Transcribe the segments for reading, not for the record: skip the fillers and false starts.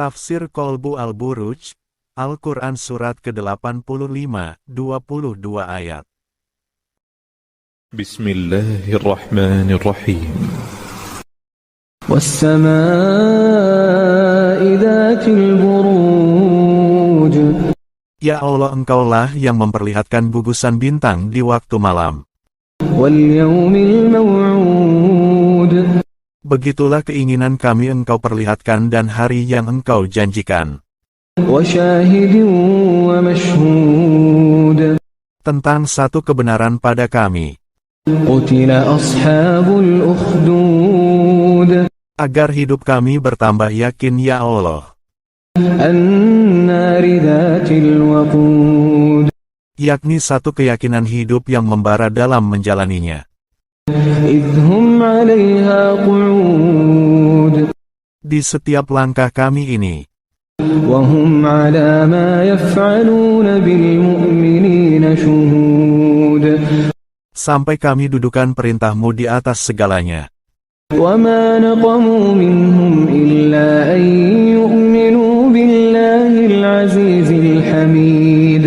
Tafsir Qalbu Al-Buruj, Al-Quran Surat ke-85, 22 ayat. Bismillahirrahmanirrahim. Wassama'i dhatil buruj. Ya Allah, Engkaulah yang memperlihatkan gugusan bintang di waktu malam. Wal yawmil maw'ud. Begitulah keinginan kami Engkau perlihatkan dan hari yang Engkau janjikan. Wa syahidin wa mashhud. Tentang satu kebenaran pada kami. Qutila ashabul ukhdud. Agar hidup kami bertambah yakin ya Allah. An-nari dhatil waqud. Yakni satu keyakinan hidup yang membara dalam menjalaninya. Idhum 'alaiha qu'ud. Di setiap langkah kami ini. Wa hum 'ala ma yaf'aluna bil mu'minina syuhud. Sampai kami dudukan perintah-Mu di atas segalanya. Wa ma naqamu minhum illa an yu'minu billahil 'azizil hamid.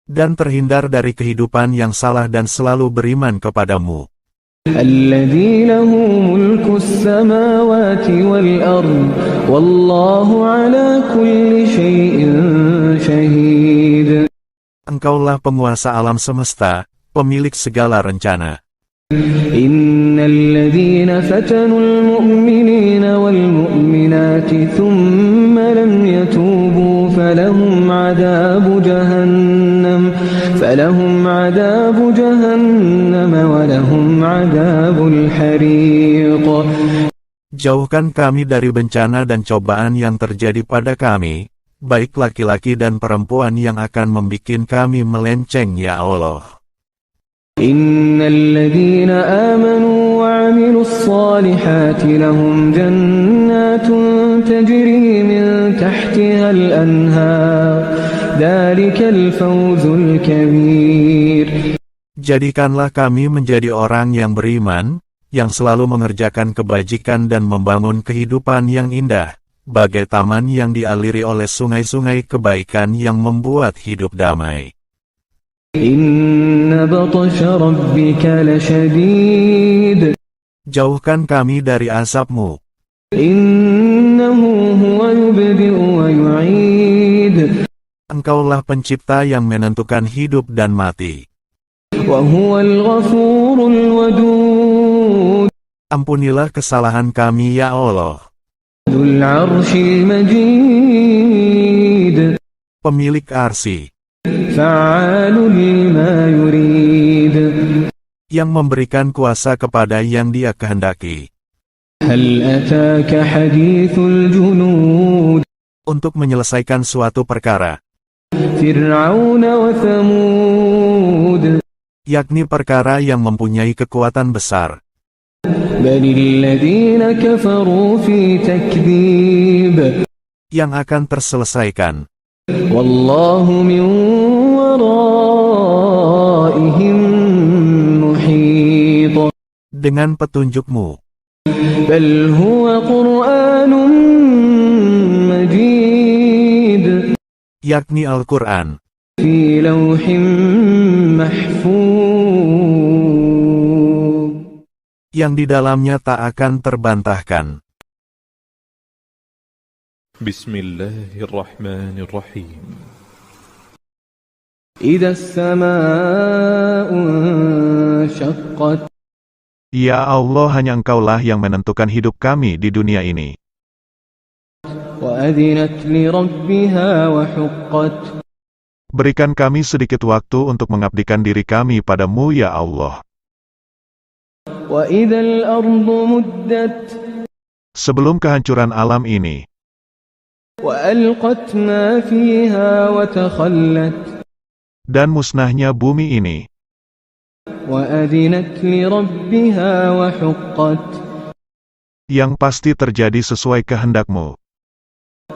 Dan terhindar dari kehidupan yang salah dan selalu beriman kepadamu. Alladzi lahu mulkus samawati wal ard wallahu ala kulli syai'in syahid. Engkaulah penguasa alam semesta, pemilik segala rencana. Innal ladzina fatanul mu'minina wal mu'minati thumma lam yatubu falahum 'adzabu jahannam wa lahum 'adzabul hariq. Jauhkan kami dari bencana dan cobaan yang terjadi pada kami, baik laki-laki dan perempuan yang akan membikin kami melenceng ya Allah. Innal ladzina amanu wa 'amilus solihati lahum jannatun tajri min tahtihal anhar. Dzalikal fawzul kabir. Jadikanlah kami menjadi orang yang beriman, yang selalu mengerjakan kebajikan dan membangun kehidupan yang indah, bagai taman yang dialiri oleh sungai-sungai kebaikan yang membuat hidup damai. Inna batsha rabbika lasyadid. Jauhkan kami dari azab-Mu. Innahu huwa yubdi'u wa yu'id. Engkaulah pencipta yang menentukan hidup dan mati. Wa huwal ghafurul wadud. Ampunilah kesalahan kami ya Allah. Dzul 'arsyil majid. Pemilik arsy. Fa'alun lima yurid. Yang memberikan kuasa kepada yang Dia kehendaki. Hal ataka hadithul junud. Untuk menyelesaikan suatu perkara. Fir'aun wa Thamud. Yakni perkara yang mempunyai kekuatan besar. Balil ladzina kafaru fi takdzib. Yang akan terselesaikan. Wallahu min waraihim muhit. Dengan petunjuk-Mu. Bal huwa Qur'anun majid. Yakni Al-Quran. Fi lawhim mahfuz. Yang di dalamnya tak akan terbantahkan. Bismillahirrahmanirrahim. Idza as-samaa'u syaqqat. Ya Allah, hanya Engkaulah yang menentukan hidup kami di dunia ini. Wa adzinat li rabbiha wa huqqat. Berikan kami sedikit waktu untuk mengabdikan diri kami padamu ya Allah. Wa idzal ardu muddat. Sebelum kehancuran alam ini. Wa alqat ma fiha wa takhallat. Dan musnahnya bumi ini. Wa adzinat li rabbiha wa huqqat. Yang pasti terjadi sesuai kehendak-Mu.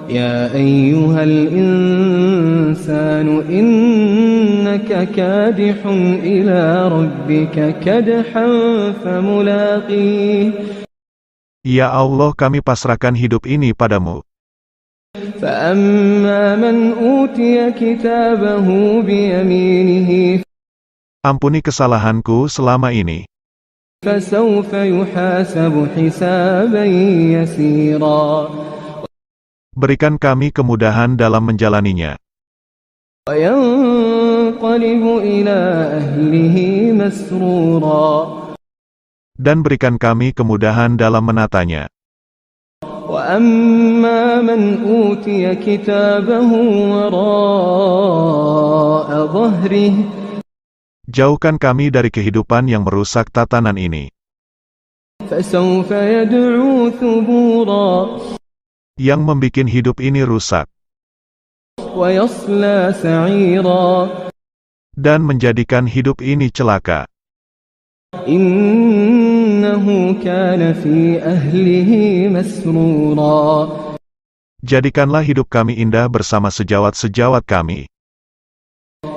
Ya ayyuhal insanu innaka kadihun ila rabbika kadhan famulaqih. Ya Allah, kami pasrahkan hidup ini padamu. فأما من أوتي كتابه بيمينه Ampuni kesalahanku selama ini. فسوف يحاسب حسابا يسيرا Berikan kami kemudahan dalam menjalaninya. وينقلب إلى أهله مسرورا Dan berikan kami kemudahan dalam menatanya. وأما من أوتي كتابه وراء ظهره Jauhkan kami dari kehidupan yang merusak tatanan ini. فسوف يدعو ثبورا Yang membikin hidup ini rusak. ويصلى سعيرا Dan menjadikan hidup ini celaka. إنه كان في أهله مسرورا Jadikanlah hidup kami indah bersama sejawat-sejawat kami.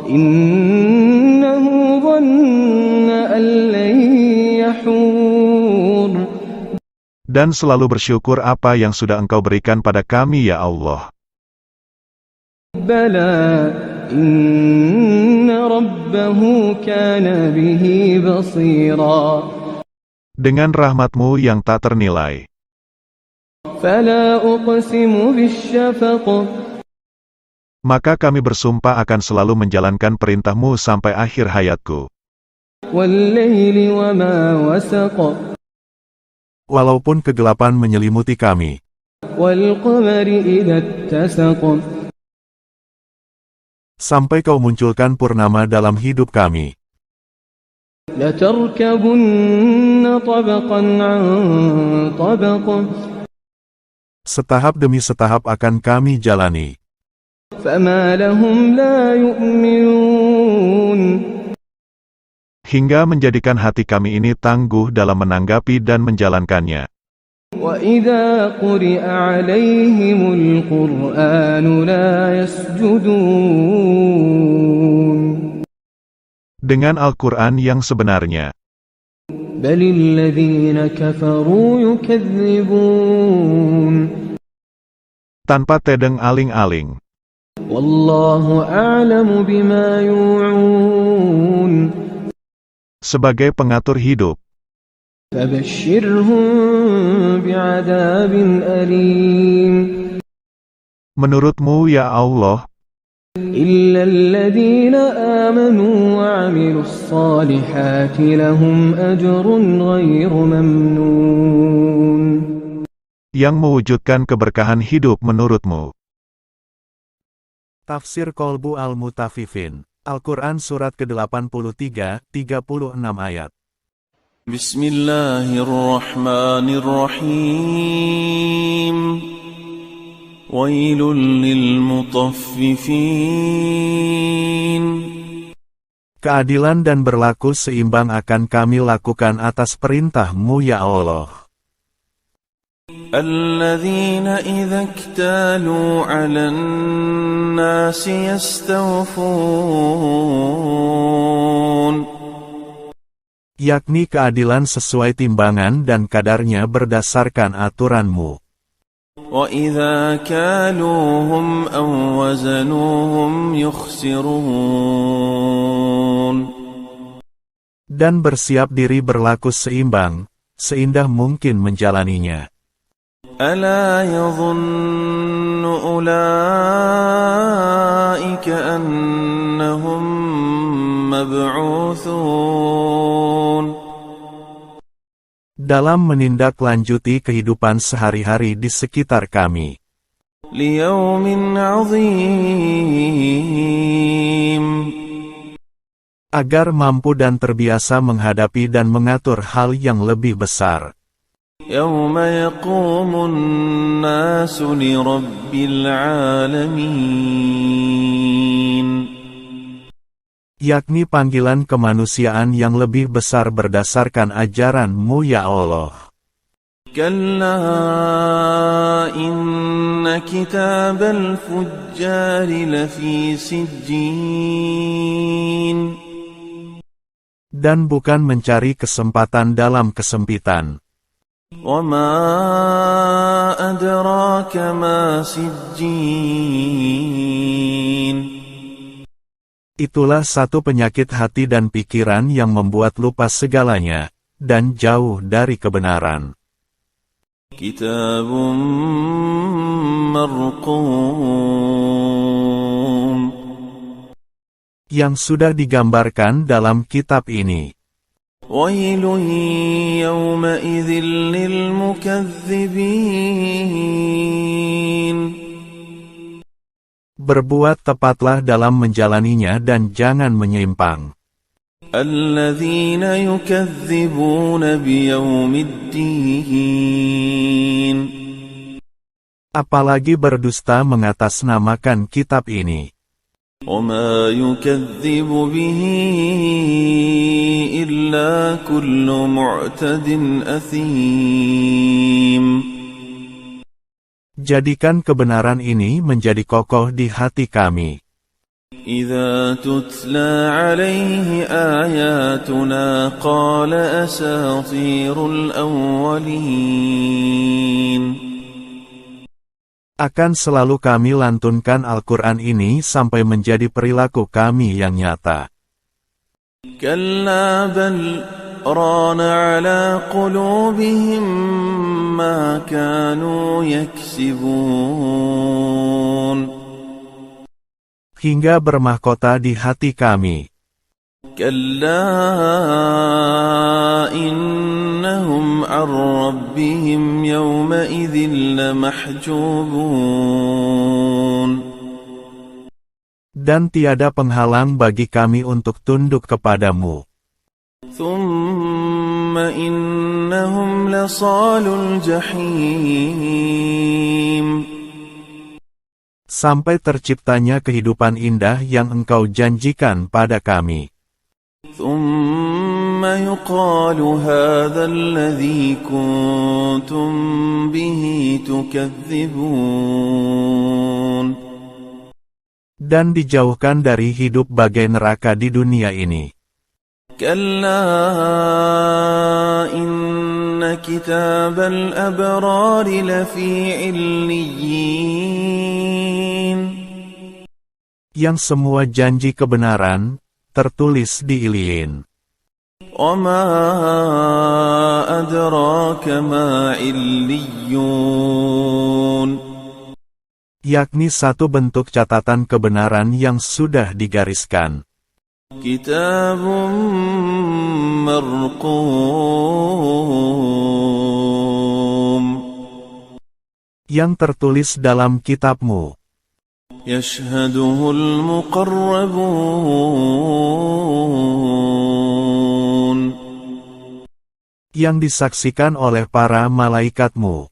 إنه ظن أن لن يحور Dan selalu bersyukur apa yang sudah Engkau berikan pada kami ya Allah. بلى إن ربه كان به بصيرا Dengan rahmat-Mu yang tak ternilai. فلا أقسم بالشفق Maka kami bersumpah akan selalu menjalankan perintah-Mu sampai akhir hayatku. والليل وما وسق Walaupun kegelapan menyelimuti kami, والقمر إذا اتسق sampai Kau munculkan purnama dalam hidup kami. لتركبن طبقا عن طبق Setahap demi setahap akan kami jalani. فما لهم لا يؤمنون Hingga menjadikan hati kami ini tangguh dalam menanggapi dan menjalankannya. وإذا قرئ عليهم القرآن لا يسجدون Dengan Al-Quran yang sebenarnya. بل الذين كفروا يكذبون Tanpa tedeng aling-aling. والله أعلم بما يوعون Sebagai pengatur hidup. فبشرهم بعذاب أليم Menurut-Mu ya Allah, إلا الذين آمنوا وعملوا الصالحات لهم أجر غير ممنون yang mewujudkan keberkahan hidup menurut-Mu. Tafsir Qalbu Al-Mutafifin, Al-Quran Surat ke-83, 36 ayat. Bismillahirrahmanirrahim. Wailul lilmutaffifin. Keadilan dan berlaku seimbang akan kami lakukan atas perintah-Mu ya Allah. الذين إذا اكتالوا على الناس يستوفون Yakni keadilan sesuai timbangan dan kadarnya berdasarkan aturan-Mu. وإذا كالوهم أو وزنوهم يخسرون Dan bersiap diri berlaku seimbang, seindah mungkin menjalaninya. ألا يظن أولئك أنهم مبعوثون Dalam menindaklanjuti kehidupan sehari-hari di sekitar kami. ليوم عظيم Agar mampu dan terbiasa menghadapi dan mengatur hal yang lebih besar. يوم يقوم الناس لرب العالمين Yakni panggilan kemanusiaan yang lebih besar berdasarkan ajaran-Mu ya Allah. كلا إن كتاب الفجار لفي سجين Dan bukan mencari kesempatan dalam kesempitan. وما أدراك ما سجين Itulah satu penyakit hati dan pikiran yang membuat lupa segalanya, dan jauh dari kebenaran. كتاب مرقوم Yang sudah digambarkan dalam kitab ini. ويل يومئذ للمكذبين Berbuat tepatlah dalam menjalaninya dan jangan menyimpang. الذين يكذبون بيوم الدين Apalagi berdusta mengatasnamakan kitab ini. وما يكذب به إلا كل معتد أثيم Jadikan kebenaran ini menjadi kokoh di hati kami. إذا تتلى عليه آياتنا قال أساطير الأولين Akan selalu kami lantunkan Al-Quran ini sampai menjadi perilaku kami yang nyata. كلا بل ران على قلوبهم ما كانوا يكسبون Hingga bermahkota di hati kami. كلا إنهم عن ربهم يومئذ لمحجوبون Dan tiada penghalang bagi kami untuk tunduk kepadamu. ثم إنهم لصالوا الجحيم Sampai terciptanya kehidupan indah yang engkau janjikan pada kami. ثم يقال هذا الذي كنتم به تكذبون Dan dijauhkan dari hidup bagai neraka di dunia ini. كلا إن كتاب الأبرار لفي عليين Yang semua janji kebenaran tertulis di Iliyin. وما أدراك ما عليون Yakni satu bentuk catatan kebenaran yang sudah digariskan. كتاب مرقوم Yang tertulis dalam kitabmu. يشهده المقربون Yang disaksikan oleh para malaikatmu.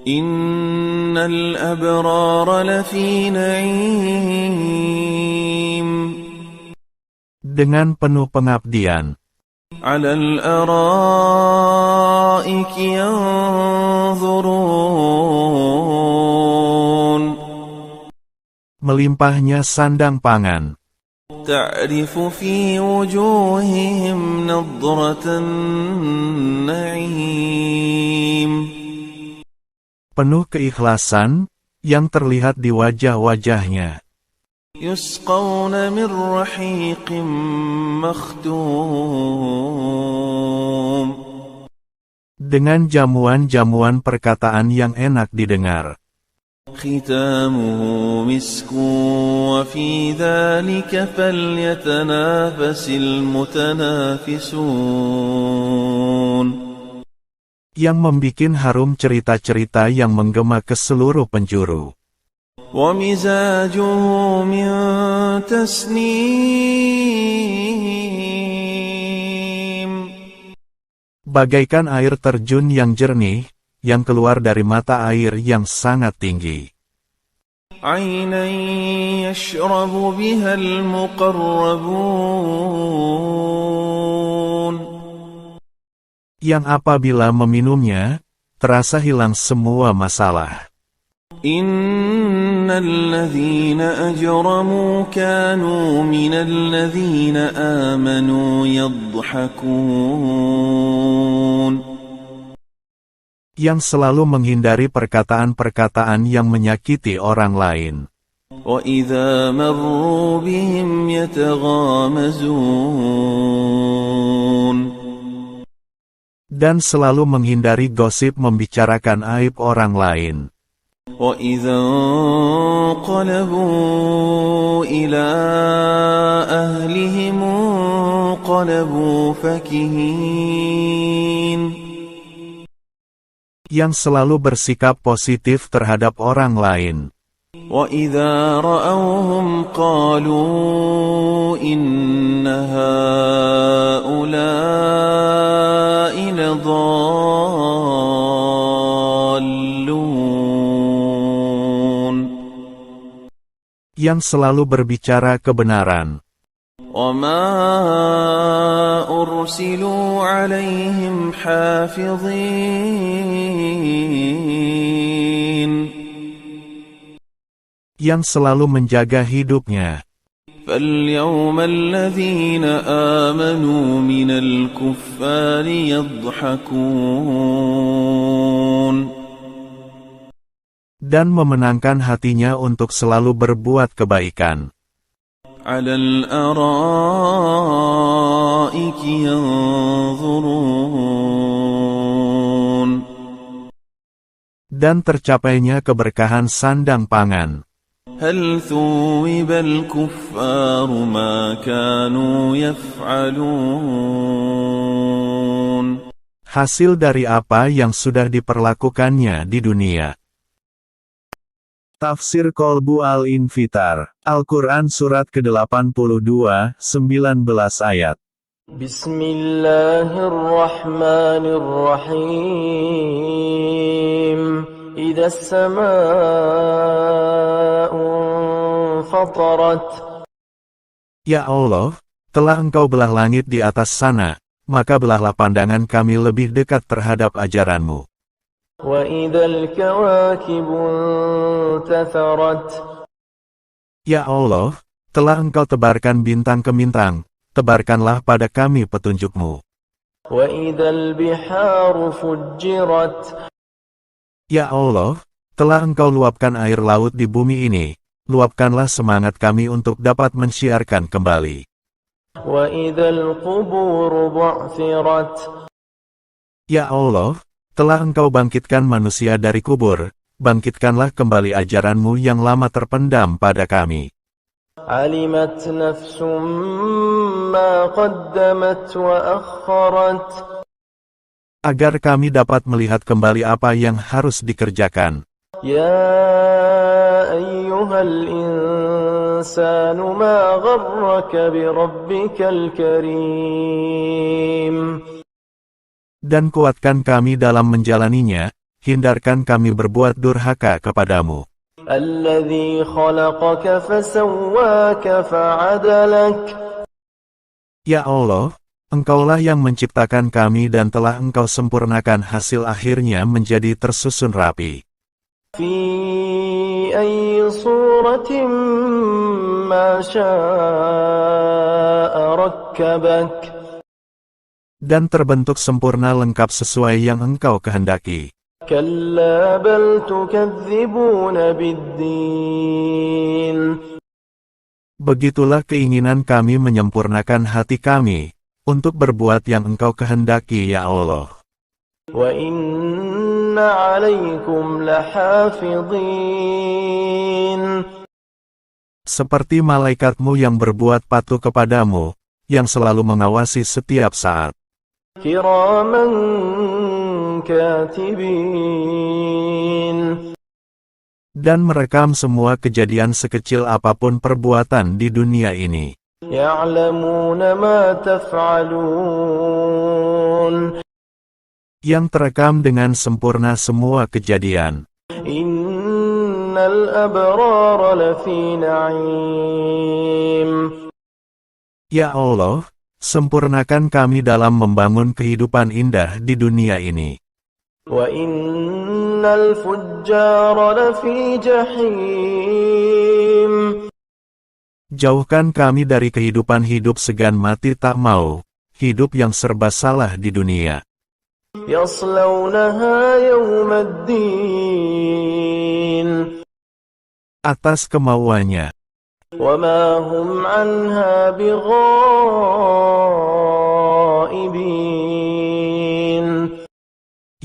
إن الأبرار لفي نعيم Dengan penuh pengabdian. على الأرائك ينظرون Melimpahnya sandang pangan. تعرف في وجوههم نضرة النعيم Penuh keikhlasan, yang terlihat di wajah-wajahnya. يسقون من رحيق مختوم Dengan jamuan-jamuan perkataan yang enak didengar. ختامه مسك وفي ذلك فليتنافس المتنافسون Yang membikin harum cerita-cerita yang menggema ke seluruh penjuru. ومزاجه من تسنيم Bagaikan air terjun yang jernih, yang keluar dari mata air yang sangat tinggi. عينا يشرب بها المقربون Yang apabila meminumnya, terasa hilang semua masalah. إن الذين أجرموا كانوا من الذين آمنوا يضحكون yang selalu menghindari perkataan-perkataan yang menyakiti orang lain, وإذا مروا بهم يتغامزون dan selalu menghindari gosip membicarakan aib orang lain. وإذا انقلبوا إلى أهلهم انقلبوا فكهين Yang selalu bersikap positif terhadap orang lain. وإذا رأوهم قالوا إن هؤلاء لضالون Yang selalu berbicara kebenaran. وما أرسلوا عليهم حافظين Yang selalu menjaga hidupnya. فاليوم الذين آمنوا من الكفار يضحكون Dan memenangkan hatinya untuk selalu berbuat kebaikan. على الأرائك ينظرون Dan tercapainya keberkahan sandang pangan. هل ثوب الكفار ما كانوا يفعلون Hasil dari apa yang sudah diperlakukannya di dunia. Tafsir Qalbu Al-Infitar, Al-Quran Surat ke-82, 19 ayat. Bismillahirrahmanirrahim. Idza as-samaa'u fatarat. Ya Allah, telah Engkau belah langit di atas sana, maka belahlah pandangan kami lebih dekat terhadap ajaran-Mu. Wa idzal kawakibu intatharat. Ya Allah, telah Engkau tebarkan bintang ke bintang, tebarkanlah pada kami petunjuk-Mu. Wa idzal biharu fujjirat. Ya Allah, telah Engkau luapkan air laut di bumi ini, luapkanlah semangat kami untuk dapat mensiarkan kembali. Wa idzal quburu bu'thirat. Ya Allah, telah Engkau bangkitkan manusia dari kubur, bangkitkanlah kembali ajaran-Mu yang lama terpendam pada kami. Alimat nafsum ma qaddamat wa akharat. Agar kami dapat melihat kembali apa yang harus dikerjakan. Ya ayyuhal insanu ma gharraka bi rabbikal karim. Dan kuatkan kami dalam menjalaninya, hindarkan kami berbuat durhaka kepadamu. Alladzi khalaqaka fasawwaka fa'adalak. Ya Allah, Engkaulah yang menciptakan kami dan telah Engkau sempurnakan hasil akhirnya menjadi tersusun rapi. Fi ayyi suratin ma syaa rakkabak. Dan terbentuk sempurna lengkap sesuai yang Engkau kehendaki. Kalla bal tukadzibuna biddin. Begitulah keinginan kami menyempurnakan hati kami, untuk berbuat yang Engkau kehendaki ya Allah. Wa inna alaikum lahafidhin. Seperti malaikat-Mu yang berbuat patuh kepadamu, yang selalu mengawasi setiap saat. Kiraman katibin. Dan merekam semua kejadian sekecil apapun perbuatan di dunia ini. Ya'lamuna ma taf'alun. Yang terekam dengan sempurna semua kejadian. Innal abrara lafi na'im. Ya Allah, sempurnakan kami dalam membangun kehidupan indah di dunia ini. Wa innal fujjara lafi jahim. Jauhkan kami dari kehidupan hidup segan mati tak mau, hidup yang serba salah di dunia. يصلونها يوم الدين Atas kemauannya, وما هم عنها بغائبين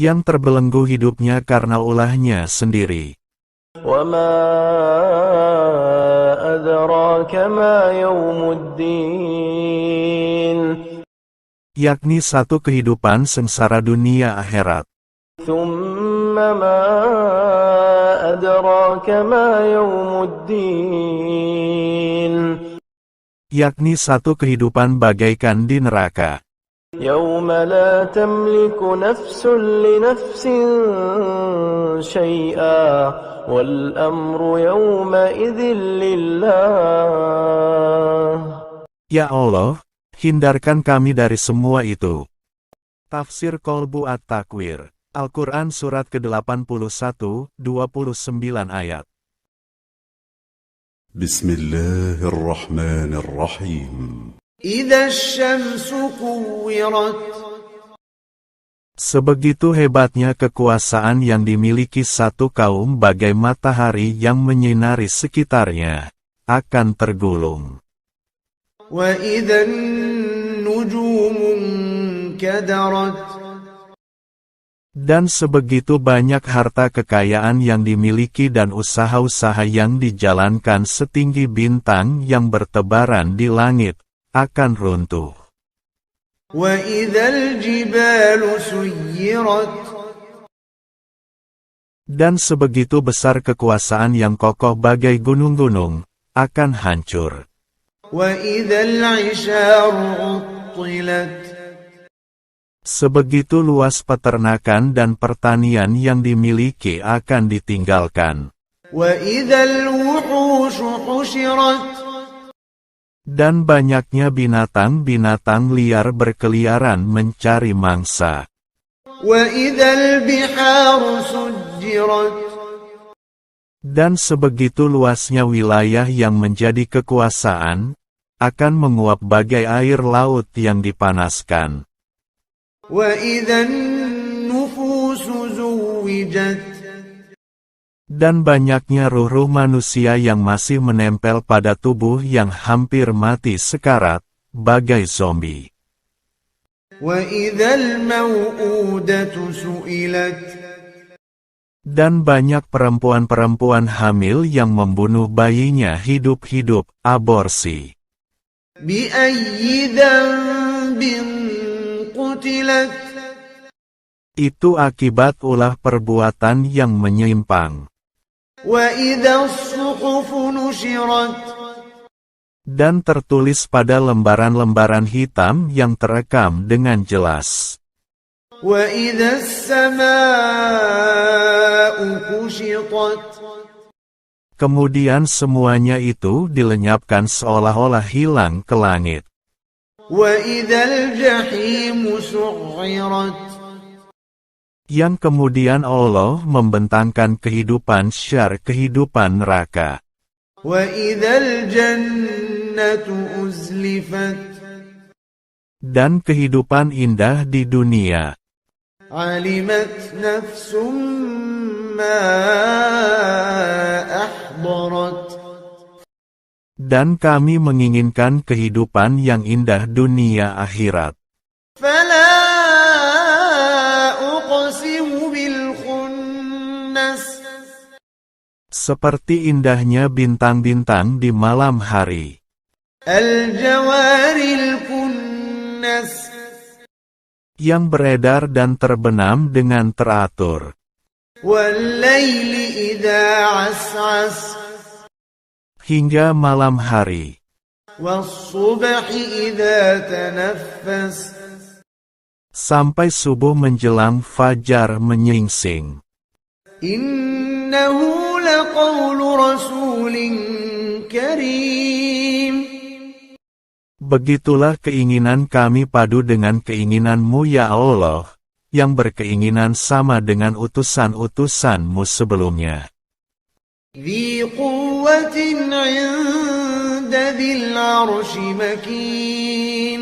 yang terbelenggu hidupnya karena ulahnya sendiri. وما أدراك ما يوم الدين Yakni satu kehidupan sengsara dunia akhirat. ثم ما أدراك ما يوم الدين Yakni satu kehidupan bagaikan di neraka. يوم لا تملك نفس لنفس شيئا والأمر يومئذ لله. Ya Allah, hindarkan kami dari semua itu. Tafsir Qalbu At-Takwir, Al-Quran Surat ke-81, 29 ayat. بسم الله الرحمن الرحيم إذا الشمس كورت Sebegitu hebatnya kekuasaan yang dimiliki satu kaum bagai matahari yang menyinari sekitarnya, akan tergulung. وإذا النجوم انكدرت Dan sebegitu banyak harta kekayaan yang dimiliki dan usaha-usaha yang dijalankan setinggi bintang yang bertebaran di langit, akan runtuh. وإذا الجبال سيرت Dan sebegitu besar kekuasaan yang kokoh bagai gunung-gunung, akan hancur. وإذا العشار عطلت Sebegitu luas peternakan dan pertanian yang dimiliki akan ditinggalkan. وإذا الوحوش حشرت Dan banyaknya binatang-binatang liar berkeliaran mencari mangsa. وإذا البحار سجرت Dan sebegitu luasnya wilayah yang menjadi kekuasaan, akan menguap bagai air laut yang dipanaskan. وإذا النفوس زوجت Dan banyaknya ruh-ruh manusia yang masih menempel pada tubuh yang hampir mati sekarat, bagai zombie. وإذا الموءودة سئلت Dan banyak perempuan-perempuan hamil yang membunuh bayinya hidup-hidup, aborsi. بأي ذنب قتلت Itu akibat ulah perbuatan yang menyimpang. وإذا الصحف نشرت Dan tertulis pada lembaran-lembaran hitam yang terekam dengan jelas. وإذا السماء كشطت Kemudian semuanya itu dilenyapkan seolah-olah hilang ke langit. وإذا الجحيم سعرت Yang kemudian Allah membentangkan kehidupan syar kehidupan neraka. وإذا الجنة أزلفت Dan kehidupan indah di dunia. علمت نفس ما أحضرت Dan kami menginginkan kehidupan yang indah dunia akhirat. فلا أقسم بالخنس Seperti indahnya bintang-bintang di malam hari. الجوار الكنس Yang beredar dan terbenam dengan teratur. والليل إذا عسعس Hingga malam hari. والصبح إذا تنفس Sampai subuh menjelang fajar menyingsing. إنه لقول رسول كريم Begitulah keinginan kami padu dengan keinginanmu ya Allah, yang berkeinginan sama dengan utusan-utusanmu sebelumnya. ذي قوة عند ذي العرش مكين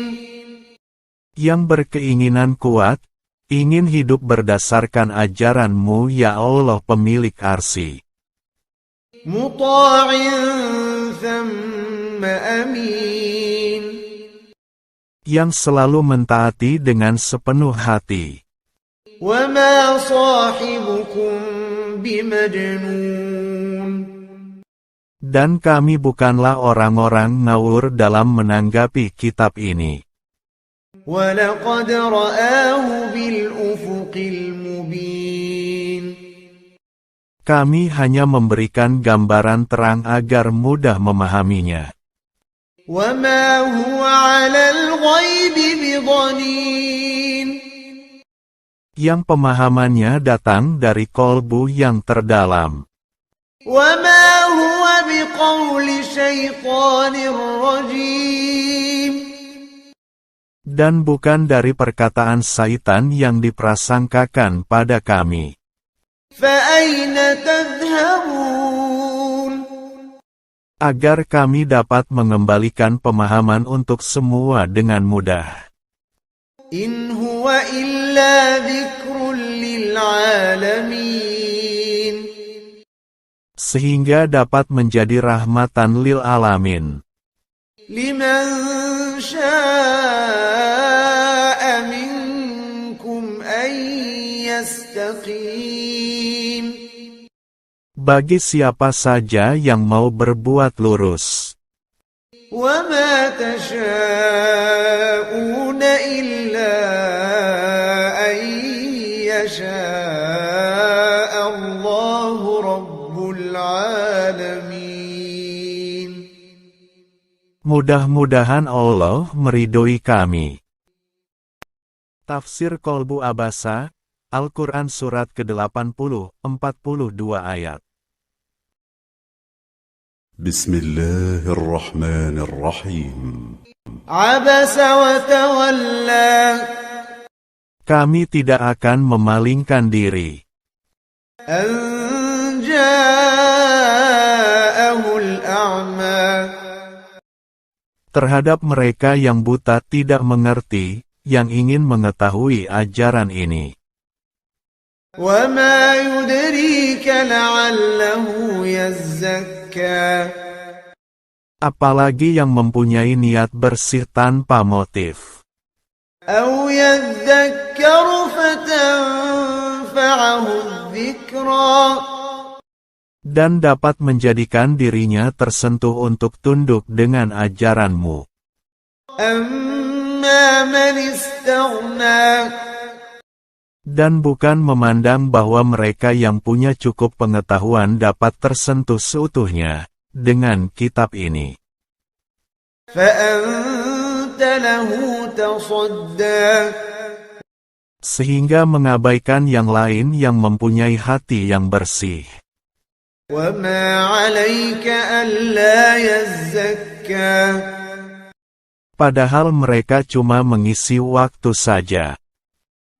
Yang berkeinginan kuat, ingin hidup berdasarkan ajaran-Mu ya Allah pemilik arsy, مطاع ثم أمين yang selalu mentaati dengan sepenuh hati. وما صاحبكم بمجنون Dan kami bukanlah orang-orang ngawur dalam menanggapi kitab ini. ولقد رآه بالأفق المبين Kami hanya memberikan gambaran terang agar mudah memahaminya. وما هو على الغيب بضنين Yang pemahamannya datang dari kolbu yang terdalam. وما هو بقول شيطان رجيم Dan bukan dari perkataan syaitan yang diprasangkakan pada kami. فأين تذهبون Agar kami dapat mengembalikan pemahaman untuk semua dengan mudah. إن هو إلا ذكر للعالمين Sehingga dapat menjadi rahmatan lil alamin. لمن شاء منكم أن يستقيم Bagi siapa saja yang mau berbuat lurus. وما تشاءون إلا أن يشاء الله رب العالمين. Mudah-mudahan Allah meridhoi kami. Tafsir Kolbu Abasa, Al-Quran Surat ke-80, 42 ayat. بسم الله الرحمن الرحيم عبس وتولى Kami tidak akan memalingkan diri أن جاءه الأعمى terhadap mereka yang buta tidak mengerti, yang ingin mengetahui ajaran ini. وما يدريك لعله يزكى Apalagi yang mempunyai niat bersih tanpa motif. أو يذكر فتنفعه الذكرى Dan dapat menjadikan dirinya tersentuh untuk tunduk dengan ajaran-Mu. أما من استغنى Dan bukan memandang bahwa mereka yang punya cukup pengetahuan dapat tersentuh seutuhnya dengan kitab ini. فأنت له تصدى Sehingga mengabaikan yang lain yang mempunyai hati yang bersih. وما عليك ألا يزكى Padahal mereka cuma mengisi waktu saja.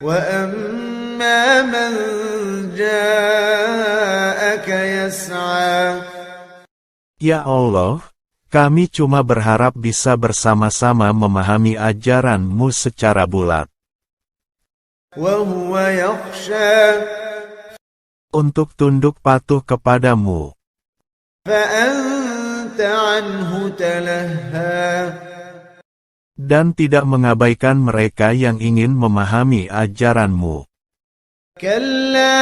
وأما من جاءك يسعى Ya Allah, kami cuma berharap bisa bersama-sama memahami ajaran-Mu secara bulat. وهو يخشى Untuk tunduk patuh kepadamu. فأنت عنه تلهى Dan tidak mengabaikan mereka yang ingin memahami ajaran-Mu. كلا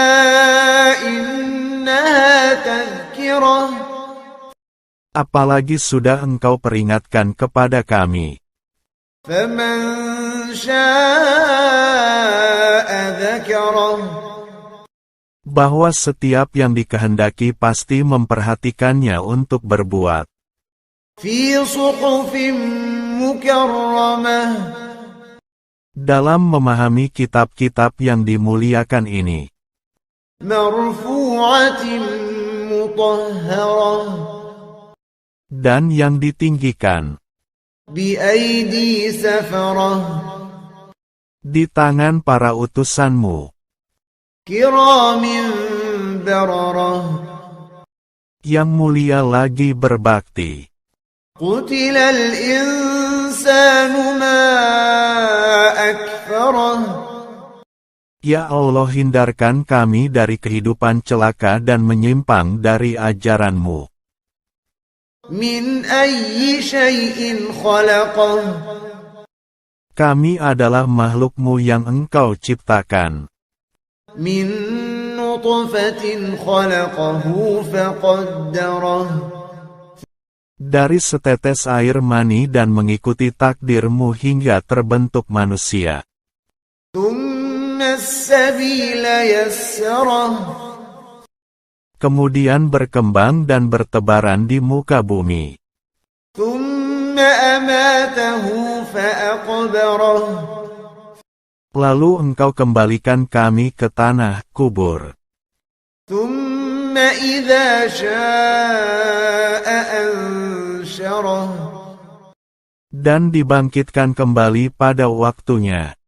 إنها تذكرة Apalagi sudah Engkau peringatkan kepada kami. فمن شاء ذكره Bahwa setiap yang dikehendaki pasti memperhatikannya untuk berbuat. في صحف مكرمة Dalam memahami kitab-kitab yang dimuliakan ini. مرفوعة مطهرة Dan yang ditinggikan. بأيدي سفرة Di tangan para utusan-Mu. كرام بررة Yang mulia lagi berbakti. قتل الإنسان ما أكفره Ya Allah, hindarkan kami dari kehidupan celaka dan menyimpang dari ajaran-Mu. من أي شيء خلقه Kami adalah makhluk-Mu yang Engkau ciptakan. من نطفة خلقه فقدره Dari setetes air mani dan mengikuti takdir-Mu hingga terbentuk manusia. ثم السبيل يسره Kemudian berkembang dan bertebaran di muka bumi. ثم أماته فأقبره Lalu Engkau kembalikan kami ke tanah kubur. ثم إذا شاء أنشره Dan dibangkitkan kembali pada waktunya.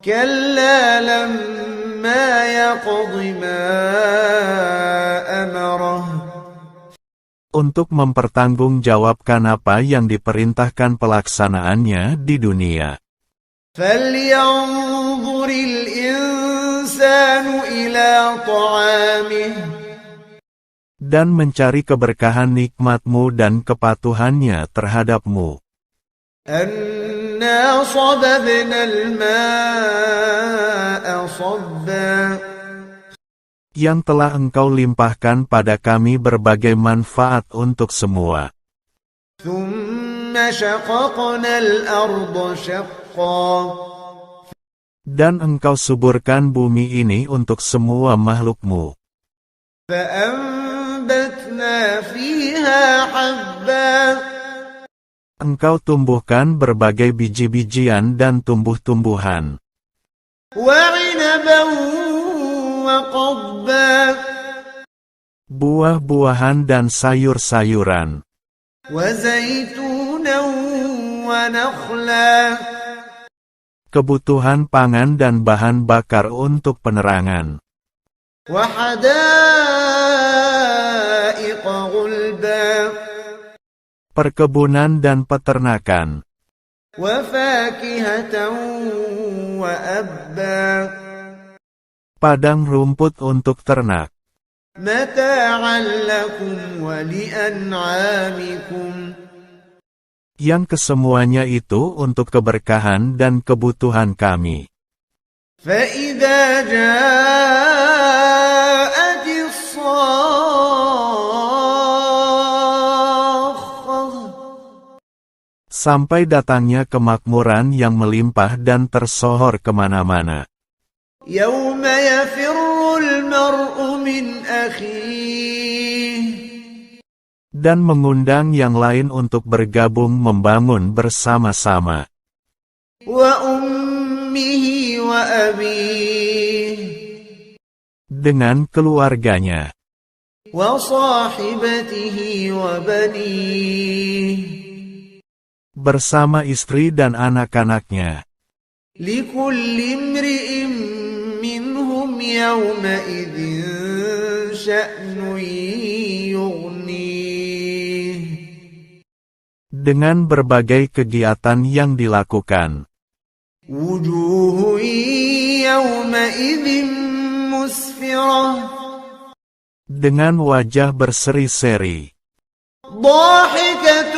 كلا لما يقض ما أمره Untuk mempertanggungjawabkan apa yang diperintahkan pelaksanaannya di dunia. فلينظر الإنسان إلى طعامه Dan mencari keberkahan nikmat-Mu dan kepatuhannya terhadap-Mu. أنا صببنا الماء صبا Yang telah Engkau limpahkan pada kami berbagai manfaat untuk semua. ثم شققنا الأرض شقا Dan Engkau suburkan bumi ini untuk semua makhluk-Mu. فأنبتنا فيها حبا Engkau tumbuhkan berbagai biji-bijian dan tumbuh-tumbuhan. وعنبا وقضبا Buah-buahan dan sayur-sayuran. وزيتونا ونخلا Kebutuhan pangan dan bahan bakar untuk penerangan. وحدائق غلبا Perkebunan dan peternakan. وفاكهة وأبا Padang rumput untuk ternak. متاعا لكم ولأنعامكم Yang kesemuanya itu untuk keberkahan dan kebutuhan kami. فإذا جاءت الصاخة Sampai datangnya kemakmuran yang melimpah dan tersohor kemana-mana. يوم يفر المرء من أخيه Dan mengundang yang lain untuk bergabung membangun bersama-sama. وأمه وأبيه Dengan keluarganya. وصاحبته وبنيه Bersama istri dan anak-anaknya. لكل امرئ منهم يومئذ شأن يغنيه Dengan berbagai kegiatan yang dilakukan. وجوه يومئذ مسفرة Dengan wajah berseri-seri. ضاحكة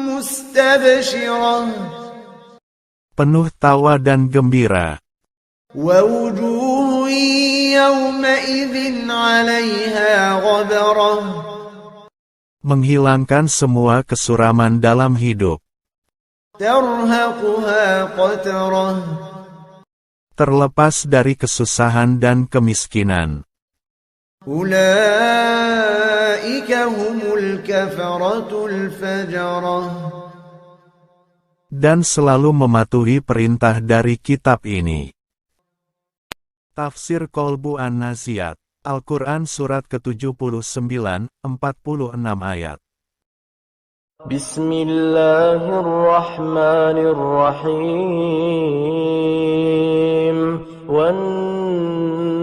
مستبشرة Penuh tawa dan gembira. ووجوه يومئذ عليها غبرة Menghilangkan semua kesuraman dalam hidup. ترهقها قترة Terlepas dari kesusahan dan kemiskinan. أولئك هم الكفرة الفجرة Dan selalu mematuhi perintah dari kitab ini. Tafsir Qalbu An-Naziat, Al-Quran Surat ke-79, 46 ayat. Bismillahirrahmanirrahim.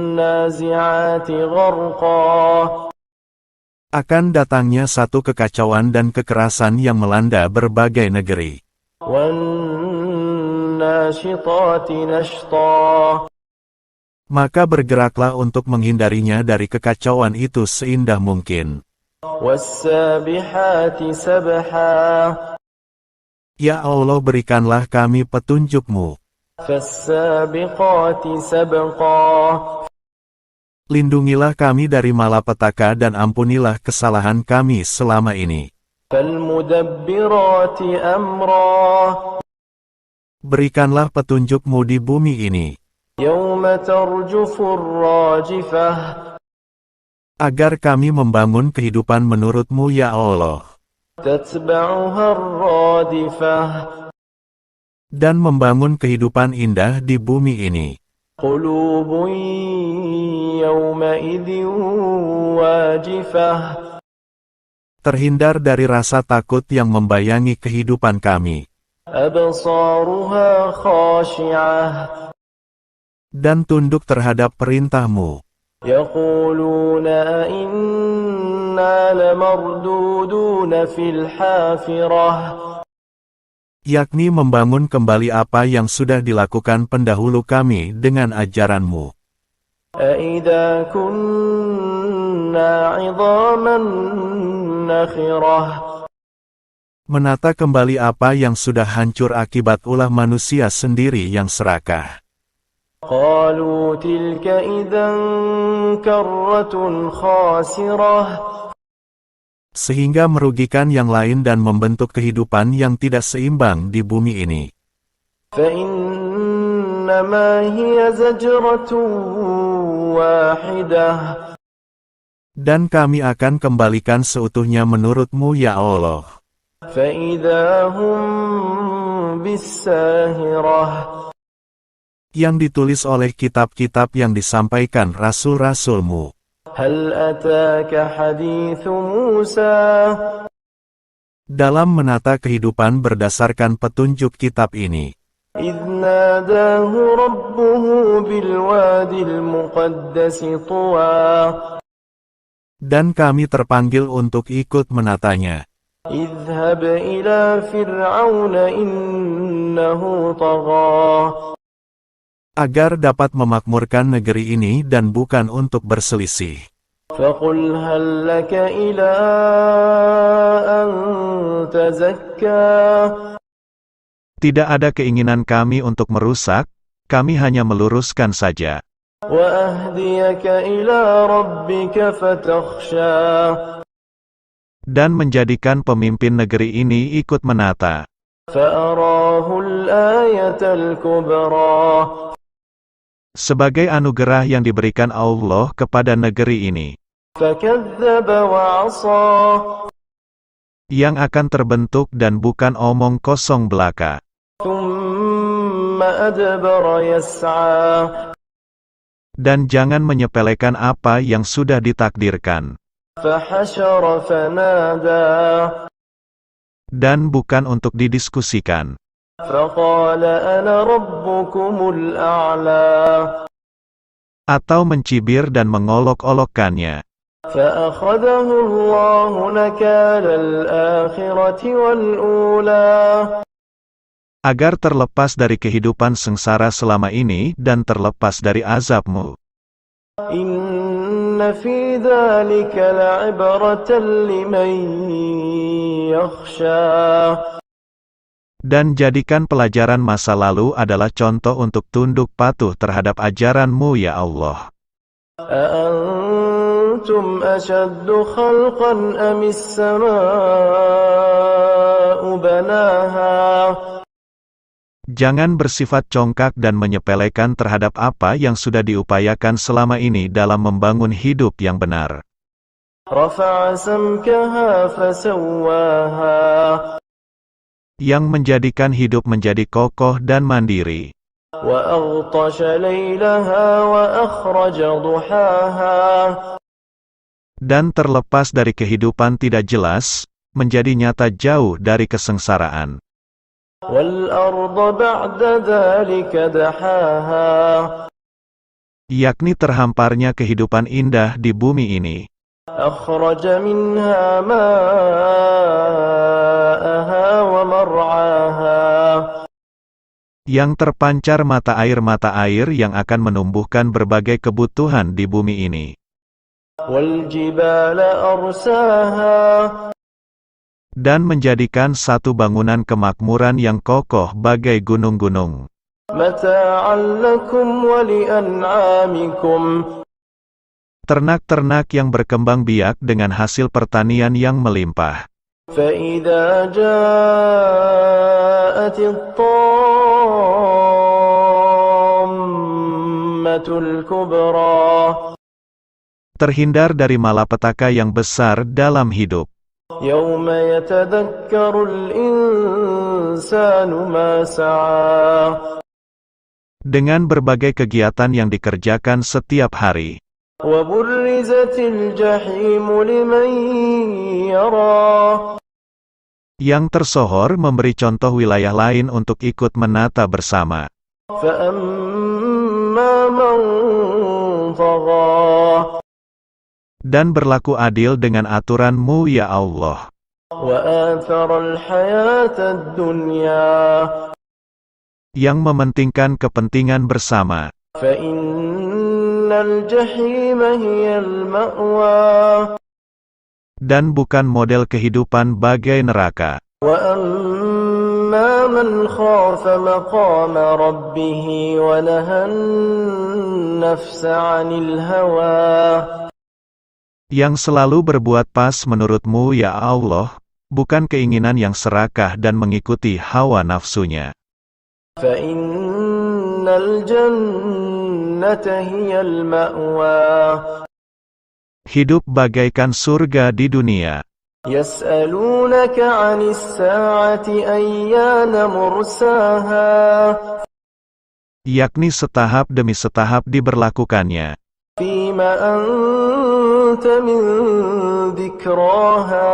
Wan-nazi'ati gharqa. Akan datangnya satu kekacauan dan kekerasan yang melanda berbagai negeri. وَالنَّاشِطَاتِ نَشْطًا Maka bergeraklah untuk menghindarinya dari kekacauan itu seindah mungkin. والسابحات سبحا Ya Allah, berikanlah kami petunjuk-Mu. فالسابقات سبقا Lindungilah kami dari malapetaka dan ampunilah kesalahan kami selama ini. فالمدبرات أمرا Berikanlah petunjuk-Mu di bumi ini, يوم ترجف الراجفة agar kami membangun kehidupan menurut-Mu ya Allah, تتبعها الرادفة dan membangun kehidupan indah di bumi ini. قلوب يومئذ واجفة Terhindar dari rasa takut yang membayangi kehidupan kami, أبصارها خاشعة dan tunduk terhadap perintah-Mu. يقولون أئنا لمردودون في الحافرة Yakni membangun kembali apa yang sudah dilakukan pendahulu kami dengan ajaran-Mu. أئذا كنا عظاما نخرة Menata kembali apa yang sudah hancur akibat ulah manusia sendiri yang serakah. قالوا تلك إذا كرة خاسرة Sehingga merugikan yang lain dan membentuk kehidupan yang tidak seimbang di bumi ini. فإنما هي زجرة واحدة Dan kami akan kembalikan seutuhnya menurut-Mu ya Allah. فإذا هم بالساهرة Yang ditulis oleh kitab-kitab yang disampaikan rasul-rasul-Mu. هل أتاك حديث موسى Dalam menata kehidupan berdasarkan petunjuk kitab ini, إذ ناداه ربه بالواد المقدس طوى dan kami terpanggil untuk ikut menatanya. اذهب إلى فرعون إنه طغى Agar dapat memakmurkan negeri ini dan bukan untuk berselisih. فقل هل لك إلى أن تزكى Tidak ada keinginan kami untuk merusak, kami hanya meluruskan saja. وأهديك إلى ربك فتخشى Dan menjadikan pemimpin negeri ini ikut menata. فأراه الآية الكبرى Sebagai anugerah yang diberikan Allah kepada negeri ini, فكذب وعصى yang akan terbentuk dan bukan omong kosong belaka. ثم أدبر يسعى Dan jangan menyepelekan apa yang sudah ditakdirkan. فحشر فنادى Dan bukan untuk didiskusikan. فقال أنا ربكم الأعلى Atau mencibir dan mengolok-olokkannya. فأخذه الله نكال الآخرة والأولى Agar terlepas dari kehidupan sengsara selama ini dan terlepas dari azab-Mu. إن في ذلك لعبرة لمن يخشى Dan jadikan pelajaran masa lalu adalah contoh untuk tunduk patuh terhadap ajaran-Mu ya Allah. أأنتم أشد خلقا أم السماء بناها Jangan bersifat congkak dan menyepelekan terhadap apa yang sudah diupayakan selama ini dalam membangun hidup yang benar. رفع سمكها فسواها Yang menjadikan hidup menjadi kokoh dan mandiri. وأغطش ليلها وأخرج ضحاها Dan terlepas dari kehidupan tidak jelas, menjadi nyata jauh dari kesengsaraan. والأرض بعد ذلك دحاها Yakni terhamparnya kehidupan indah di bumi ini. أخرج منها ماءها ومرعاها yang terpancar mata air yang akan menumbuhkan berbagai kebutuhan di bumi ini. والجبال أرساها Dan menjadikan satu bangunan kemakmuran yang kokoh bagai gunung-gunung. متاعا لكم ولأنعامكم Ternak-ternak yang berkembang biak dengan hasil pertanian yang melimpah. فإذا جاءت الطامة الكبرى Terhindar dari malapetaka yang besar dalam hidup. يوم يتذكر الإنسان ما سعى Dengan berbagai kegiatan yang dikerjakan setiap hari. وبرزت الجحيم لمن يرى Yang tersohor memberi contoh wilayah lain untuk ikut menata bersama. فأما من طغى Dan berlaku adil dengan aturan-Mu ya Allah. وآثر الحياة الدنيا Yang mementingkan kepentingan bersama. فإن الجحيم هي المأوى Dan bukan model kehidupan bagai neraka. وأما من خاف مقام ربه ونهى النفس عن الهوى Yang selalu berbuat pas menurut-Mu ya Allah, bukan keinginan yang serakah dan mengikuti hawa nafsunya. فإن الجنة هي المأوى Hidup bagaikan surga di dunia. يسألونك عن الساعة أيان مرساها Yakni setahap demi setahap diberlakukannya. فيما أنت من ذكراها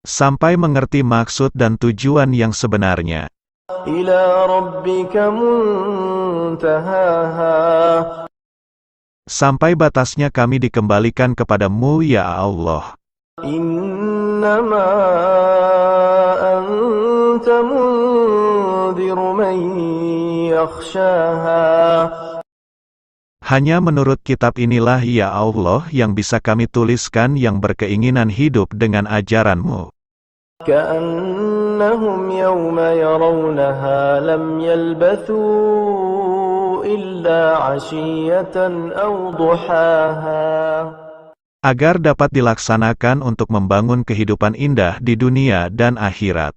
Sampai mengerti maksud dan tujuan yang sebenarnya. إلى ربك منتهاها Sampai batasnya kami dikembalikan kepadamu ya Allah. إنما أنت منذر من يخشاها Hanya menurut kitab inilah ya Allah yang bisa kami tuliskan yang berkeinginan hidup dengan ajaran-Mu. كأنهم يوم يرونها لم يلبثوا إلا عشية أو ضحاها Agar dapat dilaksanakan untuk membangun kehidupan indah di dunia dan akhirat.